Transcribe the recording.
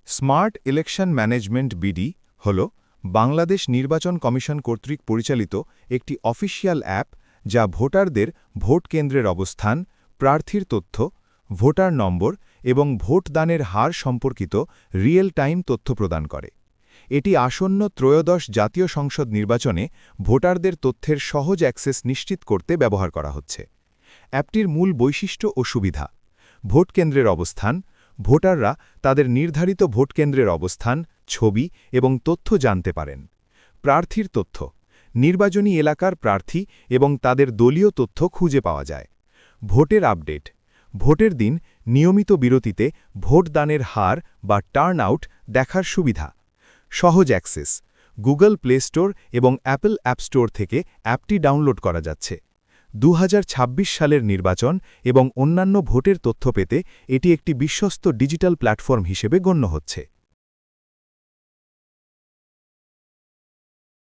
Smart election management BD হল বাংলাদেশ নির্বাচন commission কর্তৃক পরিচালিত একটি অফিসিয়াল অ্যাপ যা ভোটারদের ভোট কেন্দ্রের অবস্থান, প্রার্থীর তথ্য, ভোটার নম্বর এবং ভোটদানের হার সম্পর্কিত রিয়েল টাইম তথ্য প্রদান করে। এটি আসন্ন ত্রয়োদশ জাতীয় সংসদ নির্বাচনে ভোটারদের তথ্যের সহজ অ্যাক্সেস নিশ্চিত করতে ব্যবহার করা হচ্ছে। অ্যাপটির মূল বৈশিষ্ট্য ও সুবিধা: ভোট কেন্দ্রের অবস্থান: ভোটাররা তাদের নির্ধারিত ভোটকেন্দ্রের অবস্থান, ছবি এবং তথ্য জানতে পারেন। প্রার্থীর তথ্য: নির্বাচনী এলাকার প্রার্থী এবং তাদের দলীয় তথ্য খুঁজে পাওয়া যায়। ভোটের আপডেট: ভোটের দিন নিয়মিত বিরতিতে ভোটদানের হার বা টার্ন আউট দেখার সুবিধা। সহজ অ্যাক্সেস: গুগল প্লে স্টোর এবং অ্যাপল অ্যাপ স্টোর থেকে অ্যাপটি ডাউনলোড করা যাচ্ছে। 2026 সালের নির্বাচন এবং অন্যান্য ভোটের তথ্য পেতে এটি একটি বিশ্বস্ত ডিজিটাল প্ল্যাটফর্ম হিসেবে গণ্য হচ্ছে।